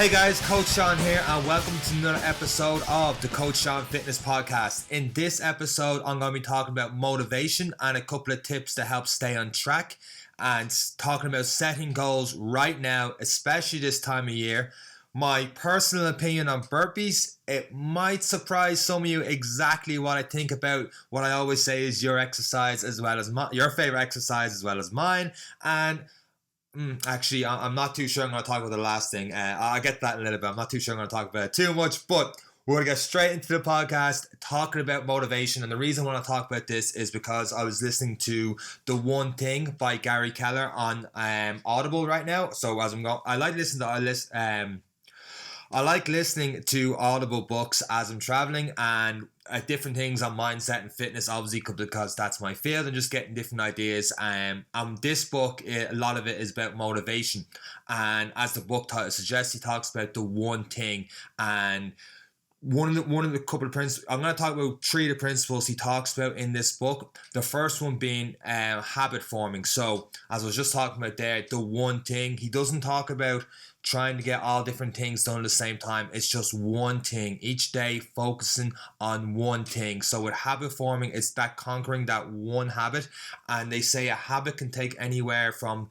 Hey guys, Coach Seán here, and welcome to another episode of the Coach Seán Fitness Podcast. In this episode, I'm going to be talking about motivation and a couple of tips to help stay on track, and talking about setting goals right now, especially this time of year. My personal opinion on burpees, it might surprise some of you exactly what I think about what I always say is your exercise as well as your favorite exercise as well as mine. And actually, I'm not too sure I'm going to talk about the last thing. I'll get to that in a little bit. I'm not too sure I'm going to talk about it too much, but we're going to get straight into the podcast talking about motivation. And the reason I want to talk about this is because I was listening to The One Thing by Gary Keller on Audible right now. So as I'm going, I like listening to Audible books as I'm traveling, and different things on mindset and fitness, obviously, because that's my field, and just getting different ideas. This book, a lot of it is about motivation, and as the book title suggests, he talks about the one thing. And one of the couple of principles, I'm going to talk about three of the principles he talks about in this book. The first one being habit forming. So as I was just talking about there, the one thing, he doesn't talk about trying to get all different things done at the same time. It's just one thing each day, focusing on one thing. So with habit forming, it's that conquering that one habit. And they say a habit can take anywhere from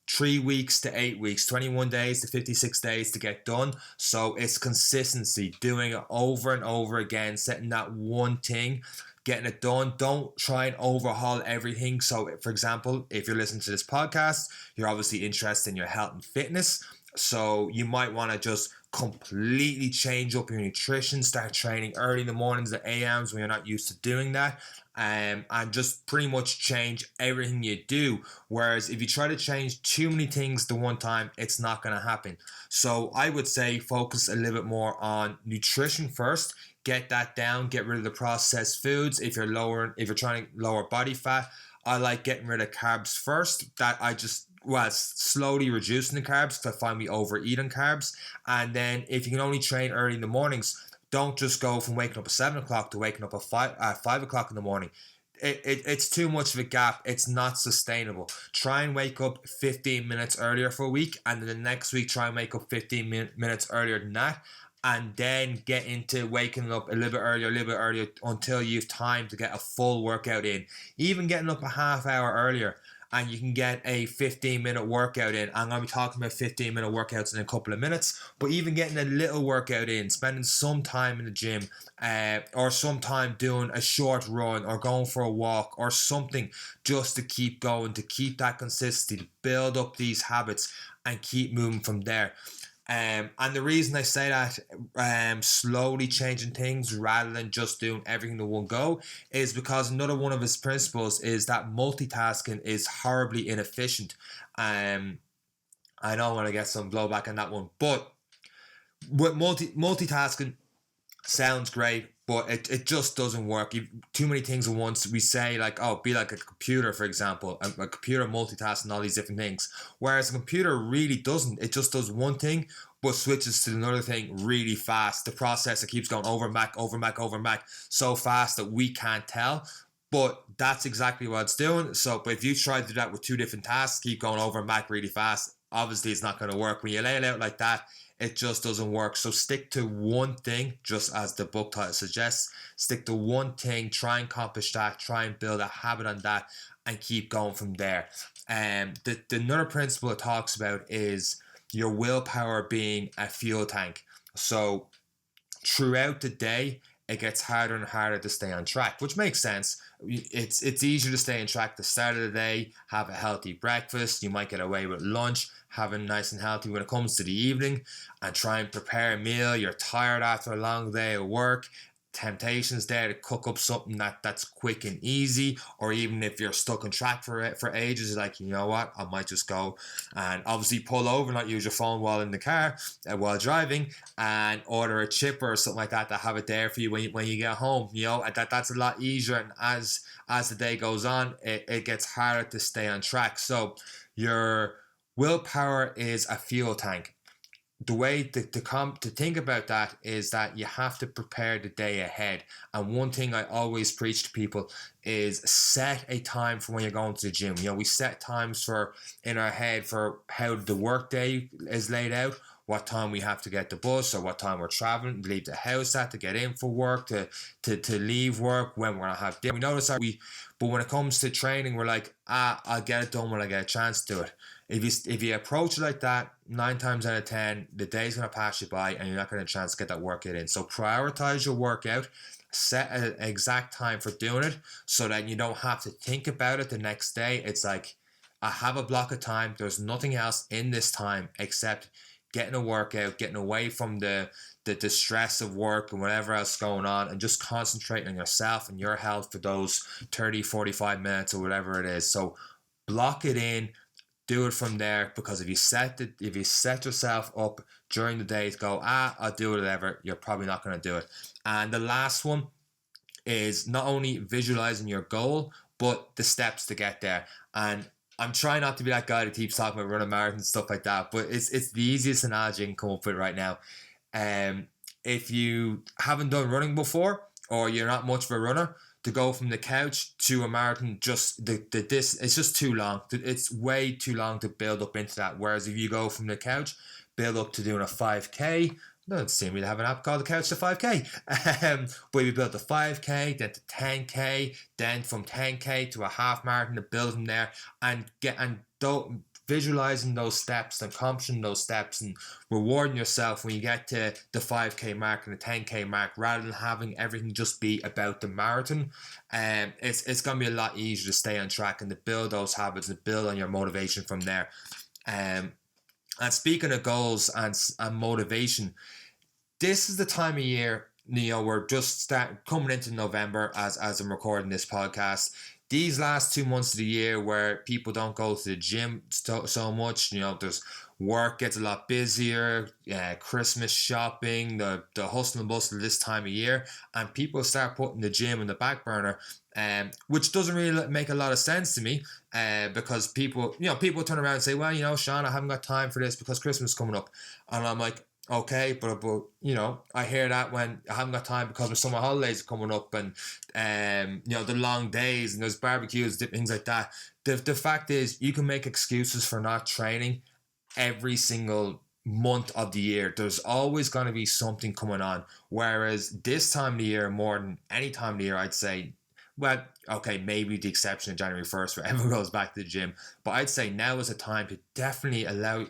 3 weeks to 8 weeks, 21 days to 56 days to get done. So it's consistency, doing it over and over again, setting that one thing, getting it done. Don't try and overhaul everything. So for example, if you're listening to this podcast, you're obviously interested in your health and fitness. So you might want to just completely change up your nutrition, start training early in the mornings at AMs when you're not used to doing that, and just pretty much change everything you do. Whereas if you try to change too many things at one time, it's not going to happen. So I would say focus a little bit more on nutrition first. Get that down, get rid of the processed foods. If you're trying to lower body fat, I like getting rid of carbs first. Slowly reducing the carbs because I find we overeat on carbs. And then if you can only train early in the mornings, don't just go from waking up at 7 o'clock to waking up at 5 o'clock in the morning. It's too much of a gap. It's not sustainable. Try and wake up 15 minutes earlier for a week, and then the next week try and wake up 15 minutes earlier than that, and then get into waking up a little bit earlier until you have time to get a full workout in. Even getting up a half hour earlier, and you can get a 15-minute workout in. I'm going to be talking about 15-minute workouts in a couple of minutes, but even getting a little workout in, spending some time in the gym, or some time doing a short run or going for a walk or something, just to keep going, to keep that consistency, to build up these habits and keep moving from there. And the reason I say that, slowly changing things rather than just doing everything in one go, is because another one of his principles is that multitasking is horribly inefficient. I know I'm going to get some blowback on that one, but with multitasking sounds great, but it just doesn't work. Too many things at once. We say be like a computer, for example. A computer multitasking all these different things. Whereas a computer really doesn't. It just does one thing, but switches to another thing really fast. The processor keeps going over and back so fast that we can't tell. But that's exactly what it's doing. So, but if you try to do that with two different tasks, keep going over and back really fast, obviously it's not going to work. When you lay it out like that, it just doesn't work. So stick to one thing, just as the book title suggests. Stick to one thing, try and accomplish that, try and build a habit on that, and keep going from there. The another principle it talks about is your willpower being a fuel tank. So throughout the day, it gets harder and harder to stay on track, which makes sense. It's easier to stay on track at the start of the day, have a healthy breakfast. You might get away with lunch, having nice and healthy when it comes to the evening, and try and prepare a meal. You're tired after a long day of work. Temptations there to cook up something that's quick and easy, or even if you're stuck on track for ages, you're like, you know what, I might just go and obviously pull over, not use your phone while in the car while driving, and order a chipper or something like that to have it there for you when you get home. That's a lot easier, and as the day goes on, it gets harder to stay on track. So your willpower is a fuel tank. The way to think about that is that you have to prepare the day ahead. And one thing I always preach to people is set a time for when you're going to the gym. We set times in our head for how the work day is laid out. what time we have to get the bus or what time we're traveling, leave the house at, to get in for work, to leave work, when we're going to have dinner. We notice but when it comes to training, we're like, I'll get it done when I get a chance to do it. If you approach it like that, 9 times out of 10, the day's going to pass you by and you're not going to get a chance to get that workout in. So prioritize your workout. Set an exact time for doing it so that you don't have to think about it the next day. It's like, I have a block of time. There's nothing else in this time except getting a workout, getting away from the stress of work and whatever else going on, and just concentrating on yourself and your health for those 30, 45 minutes or whatever it is. So block it in. Do it from there, because if you set yourself up during the day to go, I'll do whatever, you're probably not going to do it. And the last one is not only visualizing your goal, but the steps to get there. And I'm trying not to be that guy that keeps talking about running marathons and stuff like that, but it's the easiest analogy I can come up with right now. If you haven't done running before, or you're not much of a runner, to go from the couch to a marathon, it's just too long. It's way too long to build up into that. Whereas if you go from the couch, build up to doing a 5K, doesn't seem to have an app called the Couch to 5K. But if you build the 5K, then to 10K, then from 10K to a half marathon, to build from there, and visualizing those steps and accomplishing those steps and rewarding yourself when you get to the 5K mark and the 10K mark, rather than having everything just be about the marathon. It's going to be a lot easier to stay on track and to build those habits and build on your motivation from there. And speaking of goals and motivation, this is the time of year, we're just coming into November as I'm recording this podcast. These last 2 months of the year where people don't go to the gym so much, there's work gets a lot busier, Christmas shopping, the hustle and bustle this time of year, and people start putting the gym in the back burner, which doesn't really make a lot of sense to me, because people turn around and say, well, Seán, I haven't got time for this because Christmas is coming up. And I'm like, okay, but I hear that when I haven't got time because the summer holidays are coming up, and the long days and there's barbecues, things like that. The fact is, you can make excuses for not training every single month of the year. There's always going to be something coming on. Whereas this time of the year, more than any time of the year, I'd say, well, okay, maybe the exception of January 1st where everyone goes back to the gym. But I'd say now is a time to definitely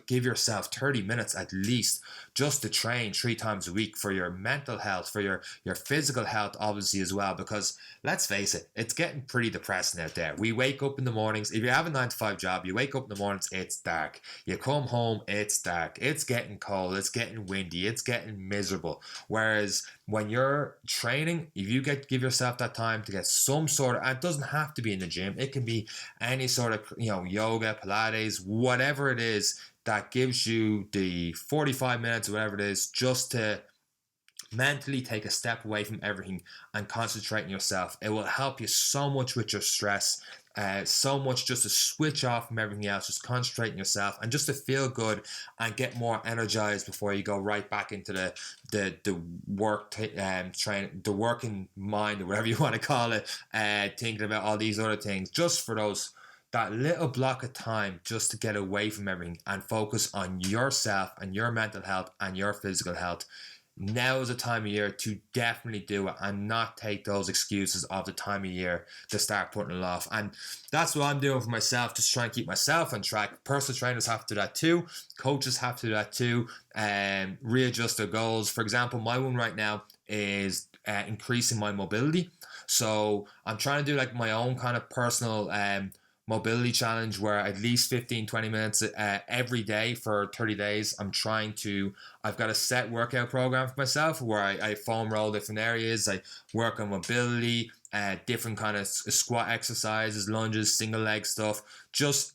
give yourself 30 minutes at least just to train 3 times a week for your mental health, for your physical health, obviously, as well. Because let's face it, it's getting pretty depressing out there. We wake up in the mornings. If you have a 9-to-5 job, you wake up in the mornings, it's dark. You come home, it's dark. It's getting cold. It's getting windy. It's getting miserable. Whereas when you're training, if you give yourself that time to get some sort of, it doesn't have to be in the gym. It can be any sort of, yoga, Pilates, whatever it is that gives you the 45 minutes or whatever it is, just to mentally take a step away from everything and concentrate on yourself. It will help you so much with your stress, so much just to switch off from everything else, just concentrate on yourself and just to feel good and get more energized before you go right back into the work training, the working mind, or whatever you want to call it, thinking about all these other things, just for that little block of time just to get away from everything and focus on yourself and your mental health and your physical health. Now is the time of year to definitely do it and not take those excuses of the time of year to start putting it off. And that's what I'm doing for myself, just trying to keep myself on track. Personal trainers have to do that too. Coaches have to do that too. And readjust their goals. For example, my one right now is increasing my mobility. So I'm trying to do like my own kind of personal mobility challenge where at least 15-20 minutes every day for 30 days I've got a set workout program for myself where I foam roll different areas, I work on mobility, different kind of squat exercises, lunges, single leg stuff, just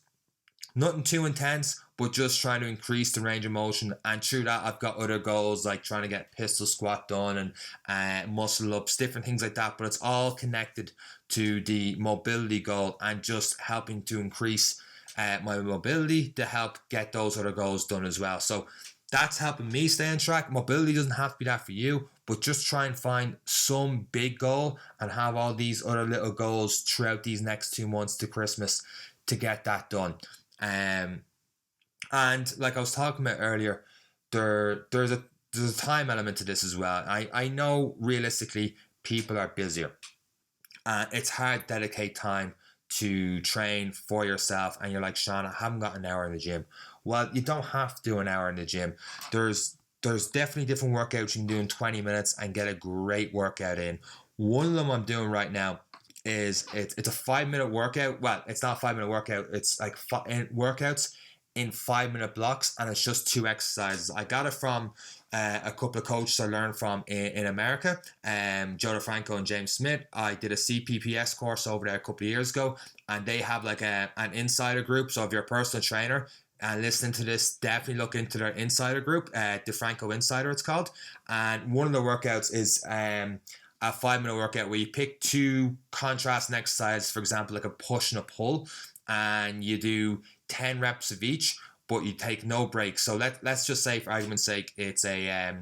nothing too intense, but just trying to increase the range of motion. And through that, I've got other goals like trying to get pistol squat done and muscle ups, different things like that. But it's all connected to the mobility goal and just helping to increase my mobility to help get those other goals done as well. So that's helping me stay on track. Mobility doesn't have to be that for you, but just try and find some big goal and have all these other little goals throughout these next 2 months to Christmas to get that done. And like I was talking about earlier, there's a time element to this as well. I know realistically people are busier. It's hard to dedicate time to train for yourself, and you're like, Seán, I haven't got an hour in the gym. Well, you don't have to do an hour in the gym. There's definitely different workouts you can do in 20 minutes and get a great workout in. One of them I'm doing right now is it's a 5 minute workout. Well, it's not a 5 minute workout. It's like workouts in 5 minute blocks, and it's just 2 exercises. I got it from a couple of coaches I learned from in America, Joe DeFranco and James Smith. I did a CPPS course over there a couple of years ago, and they have like an insider group. So if you're a personal trainer and listening to this, definitely look into their insider group, DeFranco Insider it's called. And one of the workouts is a 5 minute workout where you pick 2 contrasting exercises, for example, like a push and a pull, and you do 10 reps of each, but you take no breaks. So let's just say, for argument's sake, it's a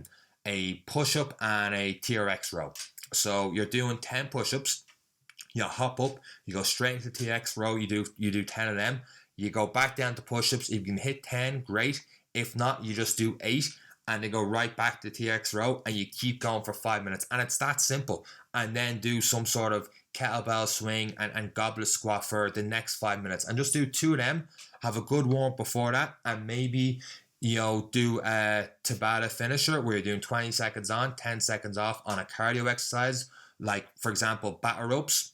push-up and a TRX row. So you're doing 10 push-ups, you hop up, you go straight into the TRX row, you do 10 of them, you go back down to push-ups. If you can hit 10, great. If not, you just do 8, and then go right back to the TRX row, and you keep going for 5 minutes. And it's that simple. And then do some sort of kettlebell swing and goblet squat for the next 5 minutes, and just do 2 of them. Have a good warm up before that, and maybe do a Tabata finisher where you're doing 20 seconds on, 10 seconds off on a cardio exercise, like for example battle ropes.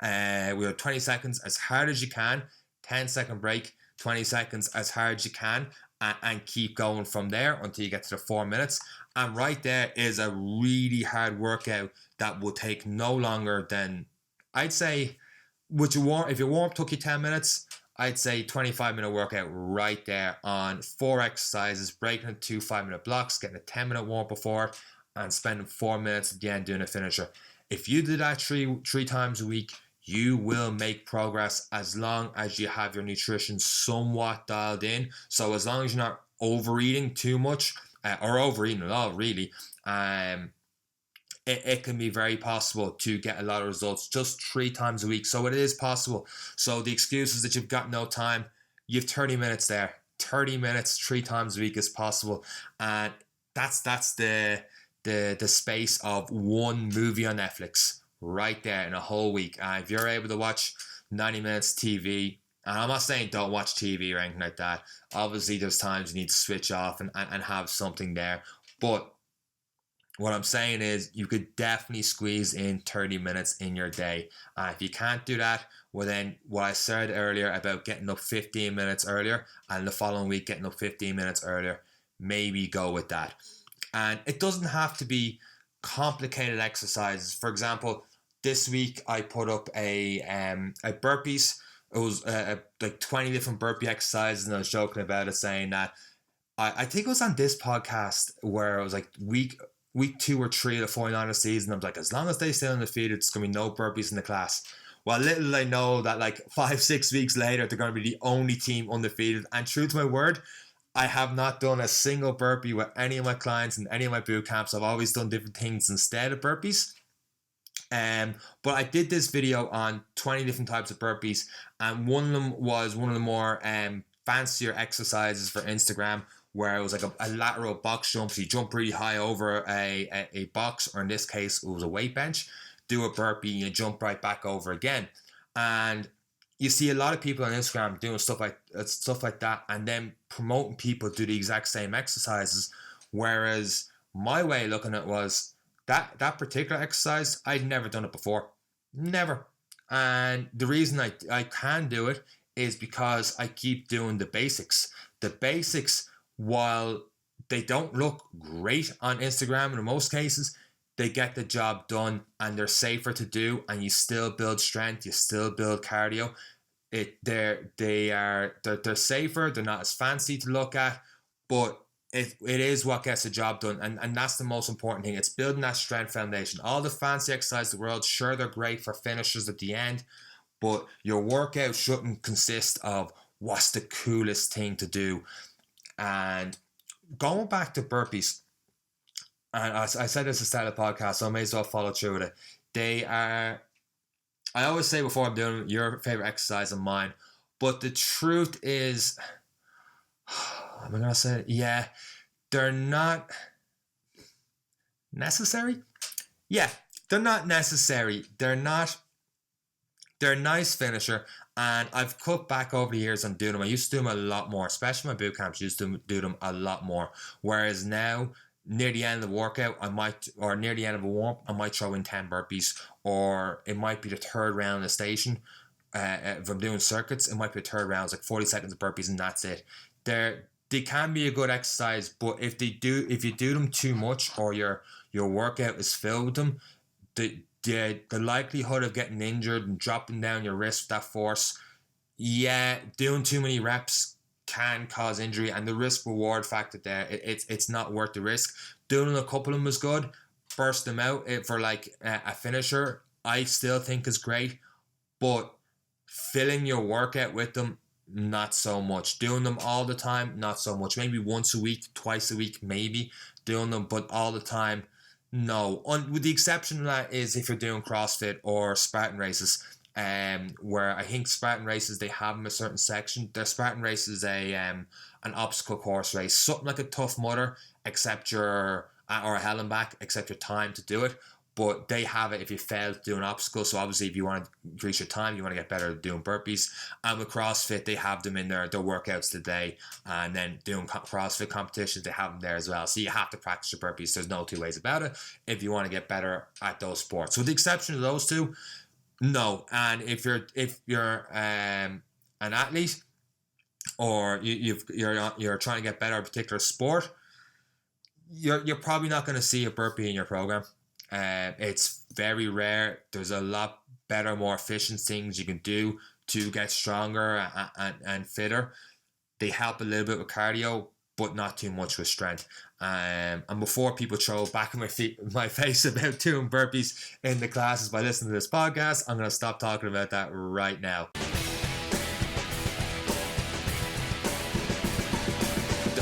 We have 20 seconds as hard as you can, 10-second break, 20 seconds as hard as you can, and keep going from there until you get to the 4 minutes. And right there is a really hard workout that will take no longer than, I'd say, if your warm up took you 10 minutes, I'd say 25-minute workout right there on 4 exercises, breaking it 2 5-minute blocks, getting a 10-minute warm up before, and spending 4 minutes at the end doing a finisher. If you do that three times a week, you will make progress as long as you have your nutrition somewhat dialed in. So as long as you're not overeating too much, or overeating at all, really, it can be very possible to get a lot of results just 3 times a week. So it is possible. So the excuse is that you've got no time. You have 30 minutes there. 30 minutes 3 times a week is possible. And that's the space of one movie on Netflix right there in a whole week. If you're able to watch 90 minutes TV, and I'm not saying don't watch TV or anything like that. Obviously, there's times you need to switch off and have something there. But what I'm saying is you could definitely squeeze in 30 minutes in your day. If you can't do that, well then what I said earlier about getting up 15 minutes earlier and the following week getting up 15 minutes earlier, maybe go with that. And it doesn't have to be complicated exercises. For example, this week I put up a burpees. It was like 20 different burpee exercises, and I was joking about it, saying that I think it was on this podcast where it was like week 2 or 3 of the 49ers season. I was like, as long as they stay undefeated, it's going to be no burpees in the class. Well, little did I know that like 5-6 weeks later, they're going to be the only team undefeated. And true to my word, I have not done a single burpee with any of my clients in any of my boot camps. I've always done different things instead of burpees. But I did this video on 20 different types of burpees, and one of them was one of the more fancier exercises for Instagram, where it was like a lateral box jump. So you jump really high over a box, or in this case, it was a weight bench, do a burpee, and you jump right back over again. And you see a lot of people on Instagram doing stuff like that, and then promoting people to do the exact same exercises. Whereas my way of looking at it was that particular exercise, I'd never done it before. Never. And the reason I can do it is because I keep doing the basics. The basics, while they don't look great on Instagram in most cases, they get the job done, and they're safer to do, and you still build strength, you still build cardio. They're safer, they're not as fancy to look at, but it is what gets the job done, and that's the most important thing. It's building that strength foundation. All the fancy exercises in the world, sure, they're great for finishers at the end, but your workout shouldn't consist of what's the coolest thing to do. And going back to burpees, and I said this at the start of the podcast, so I may as well follow through with it. They are, I always say before I'm doing your favorite exercise and mine, but the truth is, am I going to say it? Yeah, they're not necessary. Yeah, they're not necessary. They're a nice finisher, and I've cut back over the years on doing them. I used to do them a lot more, especially my boot camps. Used to do them a lot more. Whereas now, near the end of the workout, or near the end of a warm, I might throw in 10 burpees, or it might be the third round of the station. If I'm doing circuits, it might be the third round. It's like 40 seconds of burpees, and that's it. They can be a good exercise, but if you do them too much, or your workout is filled with them, the likelihood of getting injured and dropping down your wrist with that force, doing too many reps can cause injury, and the risk reward factor there, it's not worth the risk. Doing a couple of them is good. Burst them out for like a finisher, I still think is great, but filling your workout with them, not so much. Doing them all the time, not so much. Maybe once a week, twice a week, maybe doing them, but all the time, no. With the exception of that is if you're doing CrossFit or Spartan races, where I think Spartan races, they have them a certain section. Their Spartan race is an obstacle course race, something like a Tough Mudder, except or a Hell and Back, except your time to do it. But they have it if you fail to do an obstacle. So obviously, if you want to increase your time, you want to get better at doing burpees. And with CrossFit, they have them in their workouts today. And then doing CrossFit competitions, they have them there as well. So you have to practice your burpees. There's no two ways about it if you want to get better at those sports. So with the exception of those two, no. And if you're an athlete, or you're trying to get better at a particular sport, you're probably not going to see a burpee in your program. It's very rare. There's a lot better, more efficient things you can do to get stronger and fitter. They help a little bit with cardio, but not too much with strength. And before people throw back in my face about doing burpees in the classes by listening to this podcast, I'm going to stop talking about that right now.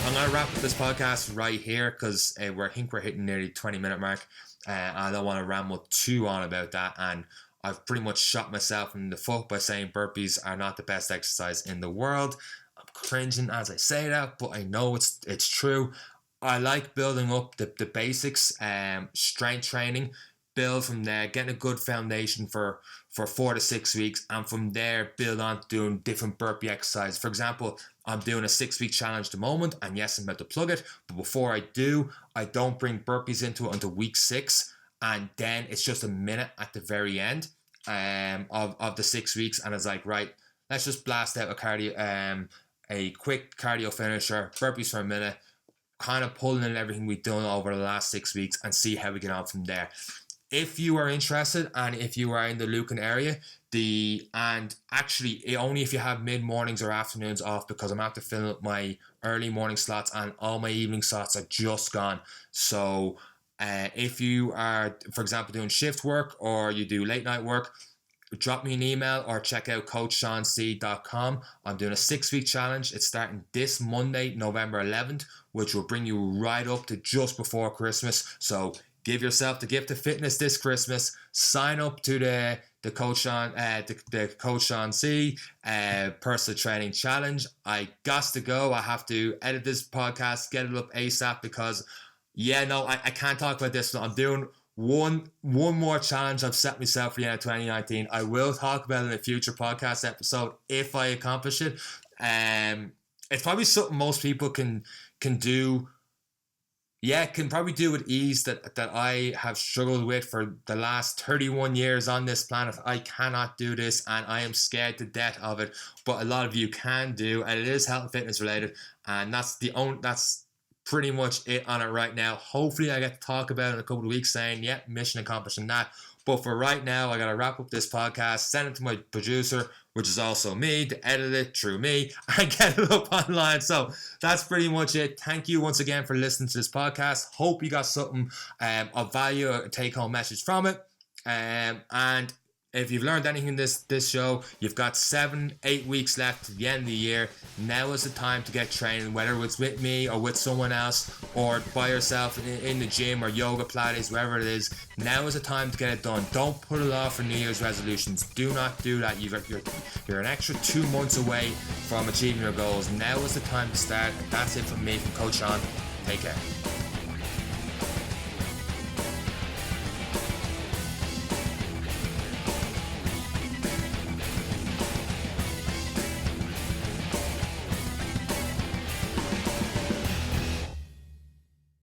I'm going to wrap up this podcast right here because I think we're hitting nearly 20-minute mark. I don't want to ramble too on about that, and I've pretty much shot myself in the foot by saying burpees are not the best exercise in the world. I'm cringing as I say that, but I know it's true. I like building up the basics, strength training, build from there, getting a good foundation for 4 to 6 weeks, and from there build on to doing different burpee exercises. For example, I'm doing a 6-week challenge at the moment, and yes, I'm about to plug it, but before I do, I don't bring burpees into it until week 6, and then it's just a minute at the very end of the 6 weeks, and it's like, right, let's just blast out a quick cardio finisher, burpees for a minute, kind of pulling in everything we've done over the last 6 weeks and see how we get on from there. If you are interested, and if you are in the Lucan area, only if you have mid-mornings or afternoons off, because I'm after filling up my early morning slots and all my evening slots are just gone. So if you are, for example, doing shift work or you do late night work, drop me an email or check out coachseanc.com. I'm doing a 6-week challenge. It's starting this Monday, November 11th, which will bring you right up to just before Christmas. So give yourself the gift of fitness this Christmas. Sign up to the Coach Seán, the Coach Seán C personal training challenge. I got to go. I have to edit this podcast, get it up ASAP because, I can't talk about this. I'm doing one more challenge I've set myself for the end of 2019. I will talk about it in a future podcast episode if I accomplish it. It's probably something most people can do. Can probably do with ease that I have struggled with for the last 31 years on this planet. I cannot do this, and I am scared to death of it. But a lot of you can do, and it is health and fitness related, and that's pretty much it on it right now. Hopefully, I get to talk about it in a couple of weeks, saying, mission accomplished in that. But for right now, I got to wrap up this podcast, send it to my producer, which is also me, to edit it through me, and get it up online. So that's pretty much it. Thank you once again for listening to this podcast. Hope you got something of value, a take-home message from it. And if you've learned anything in this show, you've got 7-8 weeks left to the end of the year. Now is the time to get training, whether it's with me or with someone else or by yourself in the gym or yoga, Pilates, wherever it is. Now is the time to get it done. Don't put it off for New Year's resolutions. Do not do that. You're an extra 2 months away from achieving your goals. Now is the time to start. That's it from me, from Coach Seán. Take care.